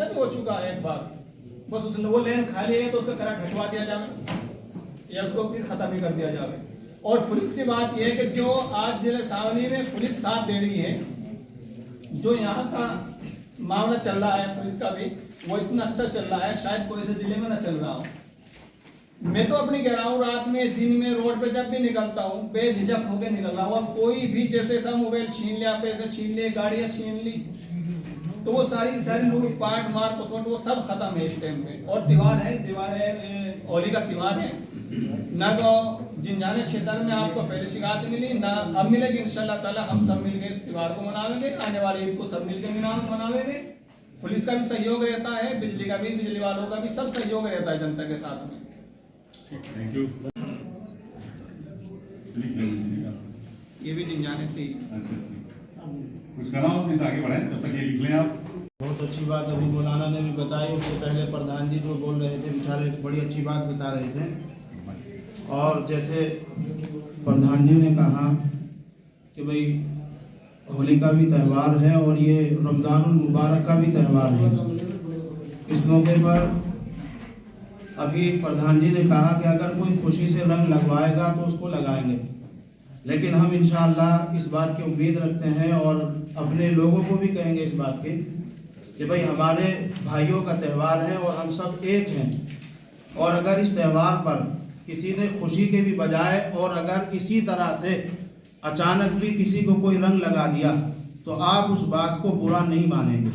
हादसा भी हो चुका है एक बार, बस उसने वो लेन खाली है तो उसका करा हटवा दिया जाए या उसको फिर खत्म ही कर दिया जाए। और पुलिस की बात यह है कि जो आज जिले सावनी में पुलिस साथ दे रही है, जो यहाँ का मामला चल रहा है पुलिस का भी वो इतना अच्छा चल रहा है, शायद कोई से जिले में ना चल रहा हो। मैं तो अपनी कह रहा हूँ, रात में दिन में रोड पे जब भी निकलता हूँ बेझिझक होकर निकल रहा हूँ। अब कोई भी जैसे था मोबाइल छीन लिया, पैसे छीन लिए, गाड़ियाँ छीन ली, तो वो सारी लूट पाट मार पसोट वो सब खत्म है इस टाइम पे। और त्योहार है होली का त्योहार है ना, तो जिनजाने क्षेत्र में आपको पहले शिकायत मिली ना अब मिलेगी। इंशाल्लाह ताला हम सब मिलकर इस त्योहार को मनाएंगे, आने वाले ईद को सब मिलकर मनाएंगे। पुलिस का भी सहयोग रहता है, बिजली का भी, बिजली वालों का भी सब सहयोग रहता है जनता के साथ में। Thank you. ये भी जिनजाने से ही। अच्छा, कुछ करना हो तो आगे बढ़ाएं, तब तक ये लिख लें आप। बहुत अच्छी बात अभी मौलाना ने भी बताई, उससे पहले प्रधान जी जो बोल रहे थे बेचारे बड़ी अच्छी बात बता रहे थे। और जैसे प्रधान जी ने कहा कि भाई होली का भी त्यौहार है और ये रमज़ानुल मुबारक का भी त्यौहार है। इस मौके पर अभी प्रधान जी ने कहा कि अगर कोई खुशी से रंग लगवाएगा तो उसको लगाएंगे, लेकिन हम इंशाअल्लाह इस बात की उम्मीद रखते हैं और अपने लोगों को भी कहेंगे इस बात की कि भाई हमारे भाइयों का त्यौहार है और हम सब एक हैं। और अगर इस त्यौहार पर किसी ने खुशी के भी बजाय और अगर इसी तरह से अचानक भी किसी को कोई रंग लगा दिया तो आप उस बात को बुरा नहीं मानेंगे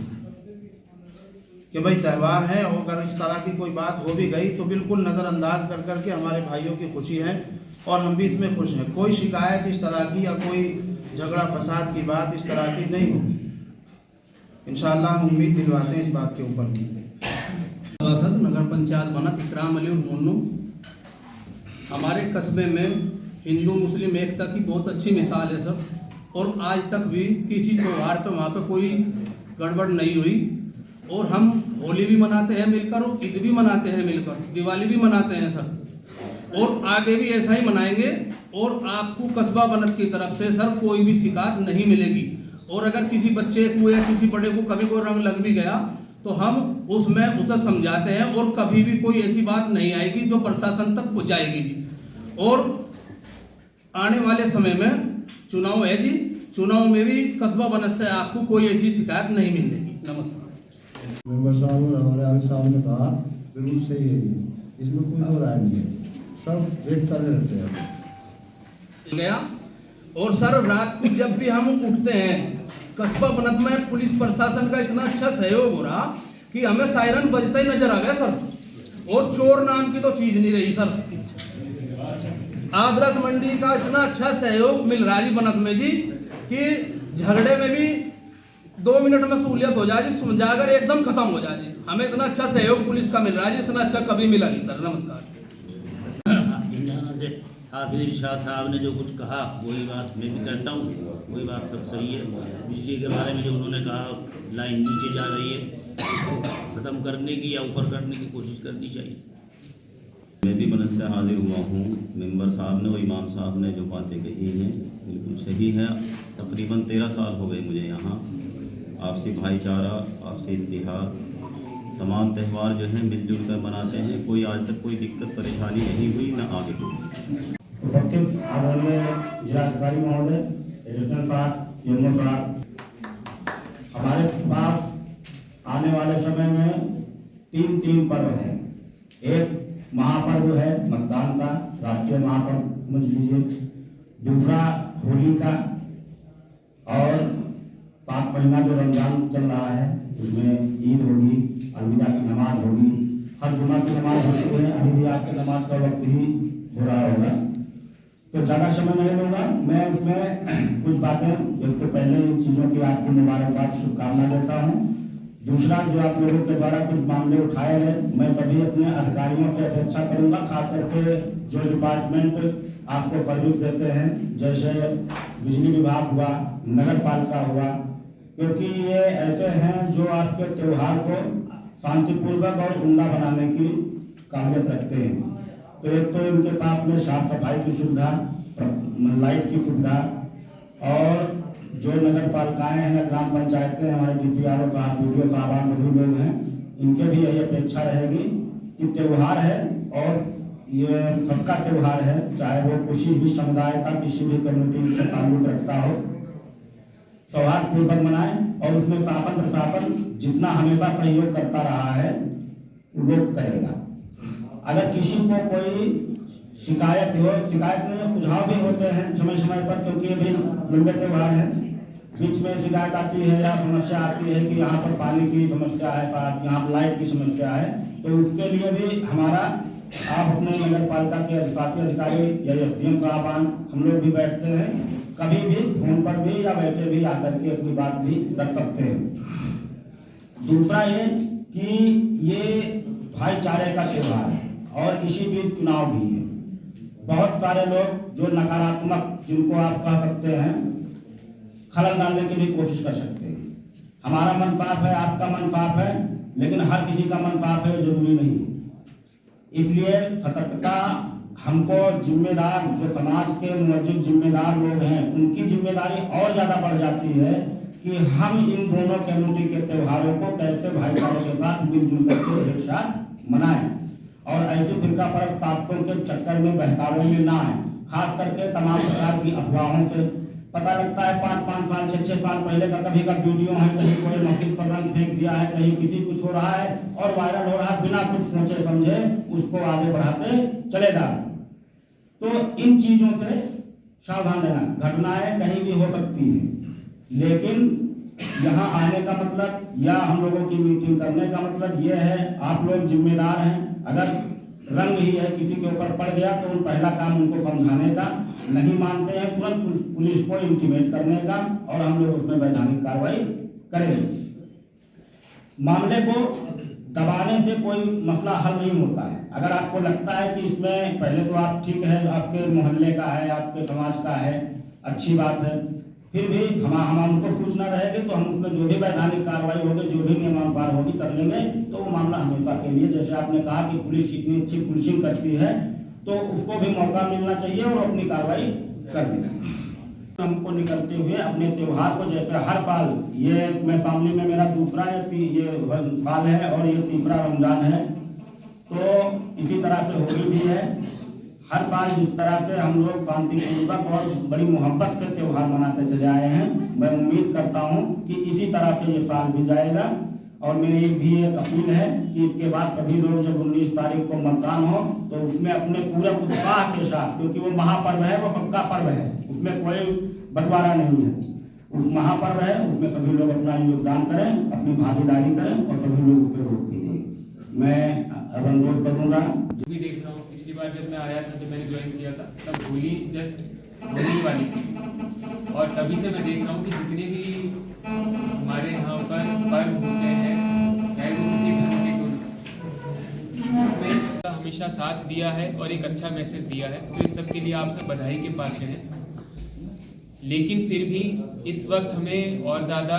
कि भाई त्यौहार है। और अगर इस तरह की कोई बात हो भी गई तो बिल्कुल नज़रअंदाज कर करके हमारे भाइयों की खुशी है और हम भी इसमें खुश हैं। कोई शिकायत इस तरह की या कोई झगड़ा फसाद की बात इस तरह की नहीं होगी। इंशाअल्लाह हम उम्मीद दिलवाते हैं इस बात के ऊपर भी। नगर पंचायत बनत इकराम अली और मोनू हमारे कस्बे में हिंदू मुस्लिम एकता की बहुत अच्छी मिसाल है सर। और आज तक भी किसी त्योहार पे वहाँ पे कोई गड़बड़ नहीं हुई। और हम होली भी मनाते हैं मिलकर और ईद भी मनाते हैं मिलकर, दिवाली भी मनाते हैं सर। और आगे भी ऐसा ही मनाएंगे। और आपको कस्बा बनत की तरफ से सर कोई भी शिकायत नहीं मिलेगी। और अगर किसी बच्चे को या किसी बड़े को कभी कोई रंग लग भी गया तो हम उसमें उसे समझाते हैं और कभी भी कोई ऐसी बात नहीं आएगी जो प्रशासन तक पहुँचाएगी जी। और आने वाले समय में चुनाव है जी, चुनाव में भी कस्बा बनत से आपको कोई ऐसी शिकायत नहीं मिलेगी। नमस्कार। मेंबर साहब और हमारे आगे साहब ने कहा बिल्कुल सही है, इसमें कोई दो राय नहीं है, सब एक तरह रहते हैं गया। और सर रात को जब भी हम उठते हैं कस्बा बनत में पुलिस प्रशासन का इतना अच्छा सहयोग हो रहा कि हमें सायरन बजता ही नजर आ गया सर। और चोर नाम की तो चीज नहीं रही सर। आदर्श मंडी का इतना अच्छा सहयोग मिल रहा है जी बनत में जी कि झगड़े में भी 2 मिनट में सहूलियत हो जाए जी, समझाकर एकदम खत्म हो जाए जी। हमें इतना अच्छा सहयोग पुलिस का मिल रहा है जी, इतना अच्छा कभी मिला नहीं सर। नमस्कार। हाफिज इरशाद साहब ने जो कुछ कहा वही बात मैं भी करता हूँ, वही बात सब सही है। बिजली के बारे में जो उन्होंने कहा लाइन नीचे जा रही है, इसको ख़त्म करने की या ऊपर करने की कोशिश करनी चाहिए। मैं भी बनत से हाजिर हुआ हूँ। मेंबर साहब ने और इमाम साहब ने जो बातें कही हैं बिल्कुल सही है। तकरीबन 13 साल हो गए मुझे यहाँ। आपसी भाईचारा, आपसी इत्तेहाद, तमाम त्यौहार जो हैं मिलजुल कर मनाते हैं। कोई आज तक कोई दिक्कत परेशानी नहीं हुई, न आगे हुई। उपस्थित आदरणीय जिलाधिकारी महोदय, एडिशनल साहब, सीएमओ साहब, हमारे पास आने वाले समय में 3 पर्व हैं। एक महापर्व है मतदान का, राष्ट्रीय महापर्व समझ लीजिए। दूसरा होली का, और 5 महीना जो रमजान चल रहा है उसमें ईद होगी, अलविदा की नमाज होगी, हर जुमा की नमाज होती है। अभी भी आपके नमाज का वक्त ही हो रहा होगा, तो ज़्यादा समय नहीं लूँगा। मैं उसमें कुछ बातें, एक तो पहले इन चीज़ों की आपको मुबारकबाद शुभकामना देता हूँ। दूसरा, जो आप लोगों के द्वारा कुछ मामले उठाए गए, मैं सभी अपने अधिकारियों से अपेक्षा करूँगा, खास करके जो डिपार्टमेंट आपको सर्विस देते हैं, जैसे बिजली विभाग हुआ, नगर पालिका हुआ, क्योंकि ये ऐसे हैं जो आपके त्यौहार को शांतिपूर्वक और उम्दा बनाने की काबिलियत रखते हैं। तो एक तो इनके पास में साफ सफाई की सुविधा, लाइट की सुविधा, और जो नगर पालिकाएं हैं, ग्राम पंचायतें, हमारे DPRO साहब, BDO साहबान सभी लोग हैं, इनसे भी यही अपेक्षा रहेगी कि त्यौहार है और ये सबका त्यौहार है, चाहे वो किसी भी समुदाय का, किसी भी कम्युनिटी से ताल्लुक रखता हो, सौहार्दपूर्वक मनाएं। और उसमें शासन प्रशासन जितना हमेशा सहयोग करता रहा है वो करेगा। अगर किसी को कोई शिकायत हो, शिकायत में सुझाव भी होते हैं समय समय पर, क्योंकि ये भी लंबे त्यौहार है, बीच में शिकायत आती है या समस्या आती है कि यहाँ पर पानी की समस्या है, यहाँ पर लाइट की समस्या है, तो उसके लिए भी हमारा आप अपने नगर पालिका के अधिशासी अधिकारी या एसडीएम साहबान हम लोग भी बैठते हैं, कभी भी फोन पर भी या वैसे भी आकर के अपनी बात भी रख सकते हैं। दूसरा ये कि ये भाईचारे का त्यौहार है और इसी बीच चुनाव भी है। बहुत सारे लोग जो नकारात्मक, जिनको आप कह सकते हैं खलल डालने की भी कोशिश कर सकते हैं। हमारा मन साफ है, आपका मन साफ है, लेकिन हर किसी का मन साफ है जरूरी नहीं। इसलिए सतर्कता हमको जिम्मेदार, जो समाज के मौजूद जिम्मेदार लोग हैं, उनकी जिम्मेदारी और ज्यादा बढ़ जाती है कि हम इन दोनों कम्युनिटी के त्योहारों को कैसे भाईचारे के साथ मिलजुल करके एक साथ मनाएं और ऐसे फिरका परस्त ताकतों के चक्कर में, बहकावे में ना आए। खास करके तमाम प्रकार की अफवाहों से पता लगता है 5-5 साल 6-6 साल पहले का कभी का वीडियो है, कहीं कोई मस्जिद पर रंग फेंक दिया है, कहीं किसी कुछ हो रहा है और वायरल हो रहा है, बिना कुछ सोचे समझे उसको आगे बढ़ाते चले जा। तो इन चीजों से सावधान रहना। घटनाएं कहीं भी हो सकती है, लेकिन यहाँ आने का मतलब या हम लोगों की मीटिंग करने का मतलब ये है, आप लोग जिम्मेदार हैं। अगर रंग ही है किसी के ऊपर पड़ गया तो पहला काम उनको समझाने का, नहीं मानते हैं तुरंत पुलिस को इंटीमेट करने का और हम लोग उसमें वैधानिक कार्रवाई करेंगे। मामले को दबाने से कोई मसला हल नहीं होता है। अगर आपको लगता है कि इसमें पहले तो आप ठीक है, आपके मोहल्ले का है, आपके समाज का है, अच्छी बात है, फिर भी हम उनको सूचना रहेगी तो हम उसमें जो भी वैधानिक कार्रवाई होगी, जो भी नियमानुसार होगी कर लेंगे। तो वो मामला हमेशा के लिए, जैसे आपने कहा कि पुलिस इतनी अच्छी पुलिसिंग करती है तो उसको भी मौका मिलना चाहिए और अपनी कार्रवाई कर देना। हमको निकलते हुए अपने त्योहार को, जैसे हर साल, ये मैं सामने में मेरा दूसरा ये साल है और ये तीसरा रमजान है, तो इसी तरह से होली भी है। हर साल जिस तरह से हम लोग शांतिपूर्वक और बड़ी मोहब्बत से त्यौहार मनाते चले आए हैं, मैं उम्मीद करता हूं कि इसी तरह से ये साल भी जाएगा। और मेरी भी एक अपील है कि इसके बाद सभी लोग जब 19 तारीख को मतदान हो तो उसमें अपने पूरे उत्साह के साथ, क्योंकि वो महापर्व है, वो सबका पर्व है, उसमें कोई बंटवारा नहीं है, उस महापर्व है, उसमें सभी लोग अपना योगदान करें, अपनी भागीदारी करें और सभी लोग उसमें वोट दीजिए। मैं अनुरोध करूँगा। भी देख रहा हूँ, पिछली बार जब मैं आया था, जब मैंने ज्वाइन किया था, तब होली जस्ट होने वाली थी और तभी से मैं देख रहा हूँ कि जितने भी हमारे यहाँ पर पर्व होते हैं, चाहे वो किसी धर्म के क्यों, उसमें हमेशा साथ दिया है और एक अच्छा मैसेज दिया है, तो इस सब के लिए आप सब बधाई के पात्र हैं। लेकिन फिर भी इस वक्त हमें और ज़्यादा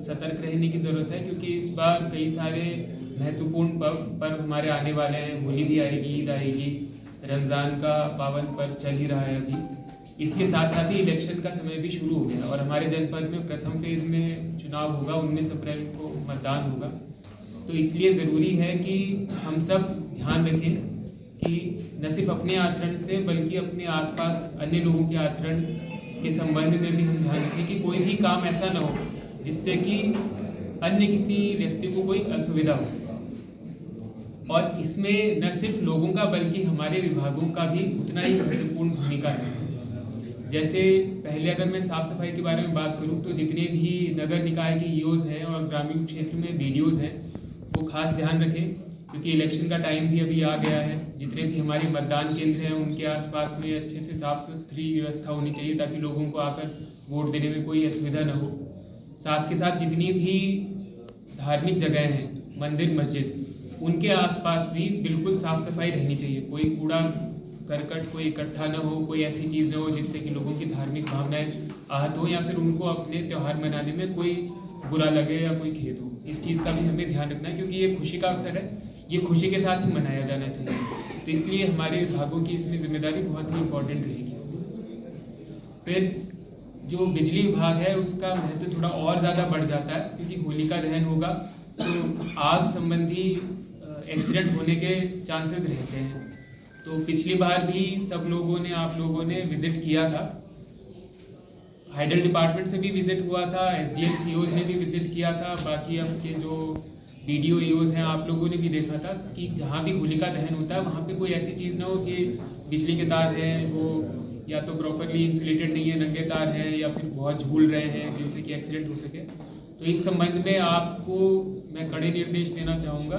सतर्क रहने की ज़रूरत है, क्योंकि इस बार कई सारे महत्वपूर्ण पर्व हमारे आने वाले हैं। होली भी आएगी, ईद आएगी, रमज़ान का पावन पर्व चल ही रहा है अभी, इसके साथ साथ ही इलेक्शन का समय भी शुरू हो गया और हमारे जनपद में प्रथम फेज़ में चुनाव होगा, 19 अप्रैल को मतदान होगा। तो इसलिए ज़रूरी है कि हम सब ध्यान रखें कि न सिर्फ अपने आचरण से बल्कि अपने आसपास अन्य लोगों के आचरण के संबंध में भी हम ध्यान रखें कि कोई भी काम ऐसा न हो जिससे कि अन्य किसी व्यक्ति को कोई असुविधा हो। और इसमें न सिर्फ लोगों का बल्कि हमारे विभागों का भी उतना ही महत्वपूर्ण भूमिका है। जैसे पहले अगर मैं साफ़ सफाई के बारे में बात करूं तो जितने भी नगर निकाय के ईओज़ हैं और ग्रामीण क्षेत्र में बीडीओज़ हैं वो खास ध्यान रखें, क्योंकि इलेक्शन का टाइम भी अभी आ गया है। जितने भी हमारे मतदान केंद्र हैं उनके आसपास में अच्छे से साफ़ सुथरी व्यवस्था होनी चाहिए ताकि लोगों को आकर वोट देने में कोई असुविधा न हो। साथ के साथ जितनी भी धार्मिक जगह हैं, मंदिर मस्जिद, उनके आसपास भी बिल्कुल साफ़ सफाई रहनी चाहिए। कोई कूड़ा करकट कोई इकट्ठा न हो, कोई ऐसी चीज़ न हो जिससे कि लोगों की धार्मिक भावनाएं आहत हो या फिर उनको अपने त्यौहार मनाने में कोई बुरा लगे या कोई खेद हो। इस चीज़ का भी हमें ध्यान रखना है, क्योंकि ये खुशी का अवसर है, ये खुशी के साथ ही मनाया जाना चाहिए। तो इसलिए हमारे विभागों की इसमें जिम्मेदारी बहुत ही इम्पोर्टेंट रहेगी। फिर जो बिजली विभाग है उसका महत्व थोड़ा और ज़्यादा बढ़ जाता है, क्योंकि होलिका दहन होगा तो आग संबंधी एक्सीडेंट होने के चांसेस रहते हैं। तो पिछली बार भी सब लोगों ने, आप लोगों ने विज़िट किया था, हाइडल डिपार्टमेंट से भी विज़िट हुआ था, एसडीएम सीओज ने भी विज़िट किया था, बाकी आपके जो बीडीओ ईओज हैं आप लोगों ने भी देखा था कि जहाँ भी होलिका दहन होता है वहाँ पे कोई ऐसी चीज़ ना हो कि बिजली के तार हैं वो या तो प्रॉपरली इंसुलेटेड नहीं है, नंगे तार हैं, या फिर बहुत झूल रहे हैं जिनसे कि एक्सीडेंट हो सके। तो इस संबंध में आपको मैं कड़े निर्देश देना चाहूँगा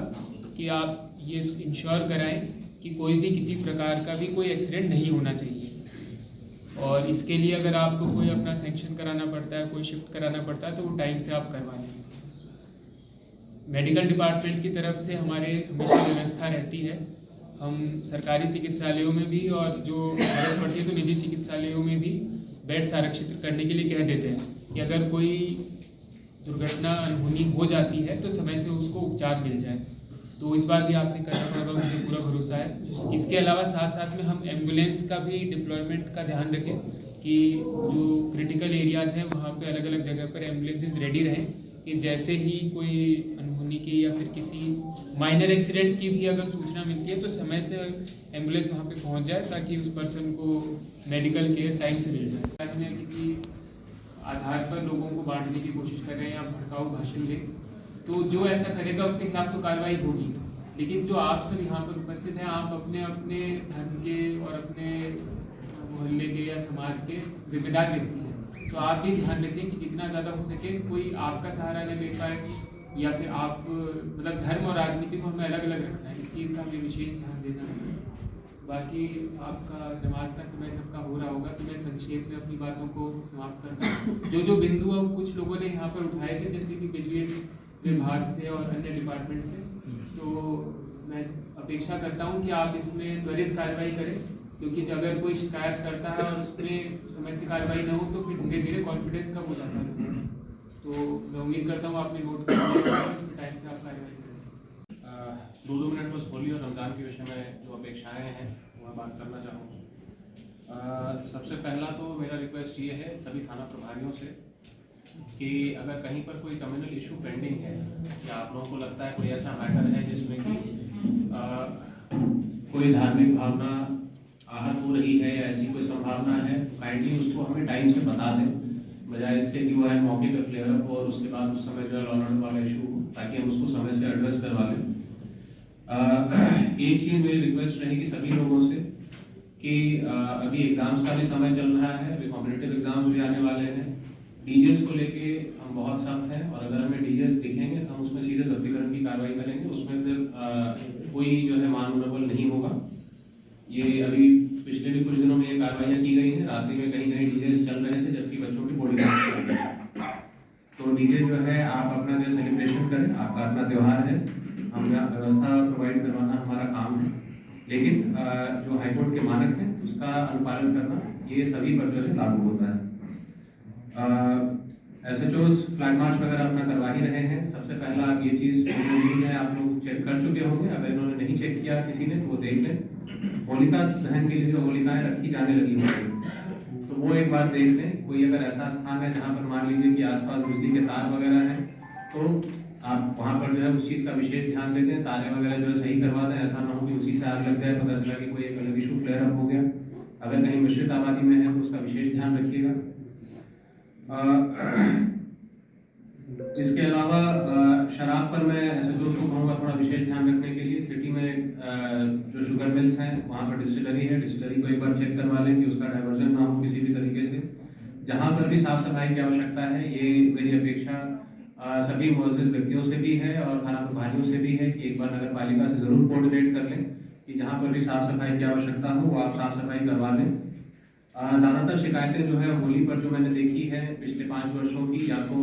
कि आप ये इंश्योर कराएं कि कोई भी किसी प्रकार का भी कोई एक्सीडेंट नहीं होना चाहिए। और इसके लिए अगर आपको कोई अपना सैंक्शन कराना पड़ता है, कोई शिफ्ट कराना पड़ता है, तो वो टाइम से आप करवा लें। मेडिकल डिपार्टमेंट की तरफ से हमारे हमेशा व्यवस्था रहती है, हम सरकारी चिकित्सालयों में भी और जो जरूरत पड़ती है तो निजी चिकित्सालयों में भी बेड्स आरक्षित करने के लिए कह देते हैं कि अगर कोई दुर्घटना अनहोनी हो जाती है तो समय से उसको उपचार मिल जाए। तो इस बार भी आपने करना होगा, मुझे पूरा भरोसा है। इसके अलावा साथ साथ में हम एम्बुलेंस का भी डिप्लॉयमेंट का ध्यान रखें कि जो क्रिटिकल एरियाज़ हैं वहाँ पे अलग अलग जगह पर एम्बुलेंसेज रेडी रहें कि जैसे ही कोई अनहोनी की या फिर किसी माइनर एक्सीडेंट की भी अगर सूचना मिलती है तो समय से एम्बुलेंस वहाँ पे पहुँच जाए ताकि उस पर्सन को मेडिकल केयर टाइम से मिल जाए। आज में किसी आधार पर लोगों को बांटने की कोशिश कर रहे हैं या भड़काऊ भाषण दें तो जो ऐसा करेगा उसके खिलाफ तो कार्रवाई होगी। लेकिन जो आप सब यहाँ पर उपस्थित हैं, आप अपने अपने धर्म के और अपने मोहल्ले के या समाज के जिम्मेदार व्यक्ति हैं, तो आप भी ध्यान रखें कि जितना ज़्यादा हो सके कोई आपका सहारा न ले पाए या फिर आप मतलब धर्म और राजनीति को हमें अलग अलग रखना है, इस चीज़ का हमें विशेष ध्यान देना है। बाकी आपका नमाज का समय सबका हो रहा होगा तो मैं संक्षेप में अपनी बातों को समाप्त करता हूँ। जो बिंदु अब कुछ लोगों ने यहाँ पर उठाए थे जैसे कि बिजली विभाग से और अन्य डिपार्टमेंट से, तो मैं अपेक्षा करता हूँ कि आप इसमें त्वरित कार्रवाई करें, क्योंकि अगर कोई शिकायत करता है और उसमें समय से कार्रवाई न हो तो फिर धीरे धीरे कॉन्फिडेंस कम हो जाता है। तो मैं उम्मीद करता हूँ आपने नोट कर लिया होगा, इसमें टाइम से आप कार्रवाई करें। 2 मिनट बस होली और रमज़ान के विषय में जो अपेक्षाएं हैं वो मैं बात करना चाहूँगा। सबसे पहला तो मेरा रिक्वेस्ट ये है सभी थाना प्रभारियों से कि अगर कहीं पर कोई कम्युनल इशू पेंडिंग है या आप लोगों को लगता है कोई ऐसा मैटर है जिसमें कि कोई धार्मिक भावना आहत हो रही है या ऐसी कोई संभावना है, तो काइंडली उसको हमें टाइम से बता दें, बजाय इसके कि वो है मौके पे फ्लेयर अप हो और उसके बाद उस समय जो है लॉ एंड ऑर्डर वाला इशू हो, ताकि हम उसको समय से एड्रेस करवा लें। एक चीज़ मेरी रिक्वेस्ट रहेगी सभी लोगों से कि अभी एग्ज़ाम्स का भी समय चल रहा है, अभी कॉम्पिटिटिव एग्ज़ाम्स भी आने वाले हैं। डीजेस को लेके हम बहुत सख्त हैं और अगर हमें डीजेस दिखेंगे तो हम उसमें सीधे जब्तीकरण की कार्रवाई करेंगे, उसमें फिर कोई जो है मानूनेबल नहीं होगा। ये अभी पिछले भी कुछ दिनों में ये कार्रवाइयाँ की गई हैं, रात्रि में कहीं कहीं डीजेस चल रहे थे जबकि बच्चों की बॉडी डांस चल रही है। तो डीजे जो है आप अपना जो सेलिब्रेशन करें, आपका अपना त्यौहार है, हम व्यवस्था प्रोवाइड करवाना हमारा काम है, लेकिन जो हाईकोर्ट के मानक हैं उसका अनुपालन करना ये सभी पर जो है लागू होता है। SHOs फ्लैग मार्च वगैरह अपना करवा ही रहे हैं। सबसे पहला आप ये चीज़ है आप लोग चेक कर चुके होंगे, अगर इन्होंने नहीं चेक किया किसी ने तो वो देख लें। होलिका दहन के लिए जो होलिकाएं रखी जाने लगी होंगी तो वो एक बार देख लें। कोई अगर ऐसा स्थान है जहाँ पर मान लीजिए कि आसपास बिजली के तार वगैरह हैं तो आप वहाँ पर जो है उस चीज़ का विशेष ध्यान देते हैं, तारे वगैरह जो है सही करवा दें। ऐसा ना हो कि उसी से आग लग जाए, पता चला कि कोई एक अलग इशू फ्लेयर अप हो गया। अगर कहीं मिश्रित आबादी में है तो उसका विशेष ध्यान रखिएगा। इसके अलावा शराब पर मैं SHOs को कहूँगा थोड़ा विशेष ध्यान रखने के लिए। सिटी में जो शुगर मिल्स हैं वहाँ पर डिस्टिलरी है, डिस्टिलरी को एक बार चेक करवा लें कि उसका डाइवर्जन ना हो किसी भी तरीके से। जहाँ पर भी साफ सफाई की आवश्यकता है, ये मेरी अपेक्षा सभी मुअज़्ज़िज़ व्यक्तियों से भी है और थाना प्रभारियों से भी है कि एक बार नगर पालिका से ज़रूर कोऑर्डिनेट कर लें कि जहाँ पर भी साफ सफाई की आवश्यकता हो वो आप साफ सफाई करवा लें। ज़्यादातर शिकायतें जो है होली पर जो मैंने देखी है पिछले 5 वर्षों की, या तो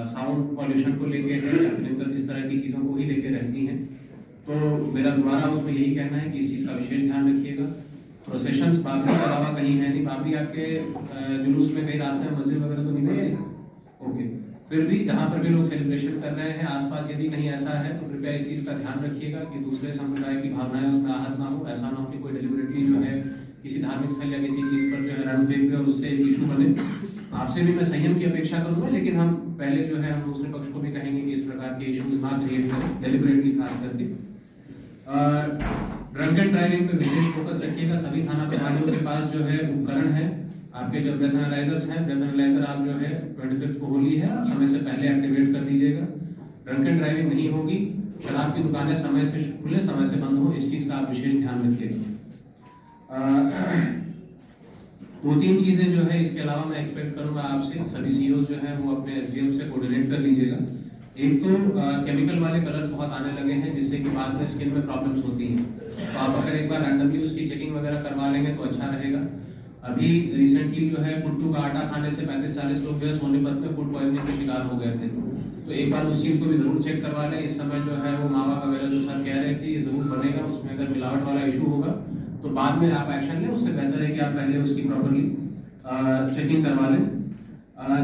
साउंड पॉल्यूशन को लेके है या फिर इस तरह की चीज़ों को ही लेके रहती हैं। तो मेरा दोबारा उसमें यही कहना है कि इस चीज़ का विशेष ध्यान रखिएगा। प्रोसेशंस बाबरी के अलावा कहीं है नहीं, बाबरी आपके जुलूस में कहीं रास्ते में मस्जिद वगैरह तो नहीं पड़ती, ओके। फिर भी जहाँ पर भी लोग सेलिब्रेशन कर रहे हैं आसपास यदि कहीं ऐसा है तो कृपया इस चीज़ का ध्यान रखिएगा कि दूसरे संप्रदाय की भावनाएं उसमें आहत ना हो। ऐसा ना हो कि कोई डिलिबरेटली जो है किसी धार्मिक स्थल या किसी चीज़ पर जो है रण फेंक दे और उससे एक इशू बने। आपसे भी मैं संयम की अपेक्षा करूँगा, लेकिन हम पहले जो है हम दूसरे पक्ष को भी कहेंगे कि इस प्रकार के इश्यूज ना क्रिएट करें डेलिबरेटली, खास करके ड्रंक एंड ड्राइविंग पे विशेष फोकस रखिएगा। सभी थाना प्रभारियों के पास जो है उपकरण है, आपके जो ब्रेथ एनालाइजर्स हैं, ब्रेथ एनालाइजर आप जो है 25 को होली है, आप समय से पहले एक्टिवेट कर दीजिएगा। ड्रंक एंड ड्राइविंग नहीं होगी, शराब की दुकानें समय से खुले, समय से बंद हो, इस चीज का आप विशेष ध्यान रखिएगा। 2-3 चीजें जो है इसके अलावा मैं एक्सपेक्ट करूंगा आपसे, सभी सीईओ जो है वो अपने एसडीएम से कोऑर्डिनेट कर लीजिएगा। एक तो केमिकल वाले कलर्स बहुत आने लगे हैं जिससे कि बाद में स्किन में प्रॉब्लम्स होती हैं, तो आप अगर एक बार रैंडमली उसकी चेकिंग वगैरह करवा लेंगे तो अच्छा रहेगा। अभी रिसेंटली जो है कुट्टू का आटा खाने से 35-40 लोग जो है सोनीपत में फूड पॉइजनिंग के शिकार हो गए थे, तो एक बार उस चीज को भी जरूर चेक करवा लें। इस समय जो है वो मावा वगैरह जो सर कह रहे थे ये जरूर बनेगा, उसमें अगर मिलावट वाला इशू होगा तो बाद में आप एक्शन लें, उससे बेहतर है कि आप पहले उसकी प्रॉपर्ली चेकिंग करवा लें।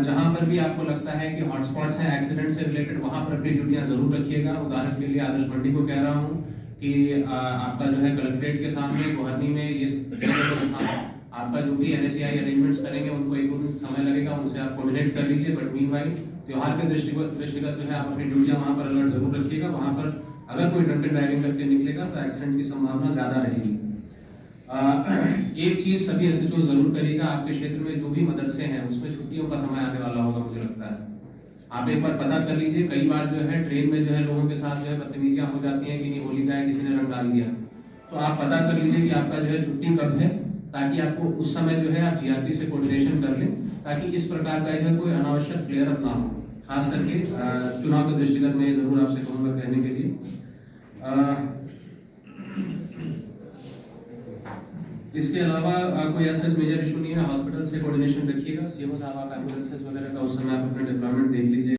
जहां पर भी आपको लगता है कि हॉटस्पॉट्स हैं एक्सीडेंट से रिलेटेड, वहां पर अपनी ड्यूटियां जरूर रखिएगा। उदाहरण के लिए आदर्श मंडी को कह रहा हूं कि आपका जो है कलेक्ट्रेट के सामने गुहरनी में ये आपका जो भी एनएसआई अरेंजमेंट्स करेंगे उनको एक दिन समय लगेगा, उनसे आप कोऑर्डिनेट कर लीजिए। बट मीनवाइल त्योहार के दृष्टिगत जो है आप अपनी ड्यूटियां वहां पर अलर्ट जरूर रखिएगा। वहां पर अगर कोई ड्रंक एंड ड्राइविंग करके निकलेगा तो एक्सीडेंट की संभावना ज्यादा रहेगी। एक चीज सभी एसएचओ जरूर करिएगा, आपके क्षेत्र में जो भी मदरसे हैं उसमें छुट्टियों का समय आने वाला होगा, मुझे लगता है आप एक बार पता कर लीजिए। कई बार जो है ट्रेन में जो है लोगों के साथ जो है बदतमीजियां हो जाती हैं कि नहीं होली का है, किसी ने रंग डाल दिया, तो आप पता कर लीजिए कि आपका जो है छुट्टी कब है, ताकि आपको उस समय जो है आप जीआरपी से कोऑर्डिनेशन कर लें, ताकि इस प्रकार का जो है कोई अनावश्यक फ्लेयर अप ना हो। खास करके चुनाव के दृष्टिगत में जरूर आपसे कहूंगा कहने के लिए। इसके अलावा कोई ऐसा मेजर इशू नहीं है। हॉस्पिटल से कोऑर्डिनेशन रखिएगा। सीएमओ साहब आप एम्बुलेंसेस वगैरह का उस समय आप अपना डिप्लॉयमेंट देख लीजिए।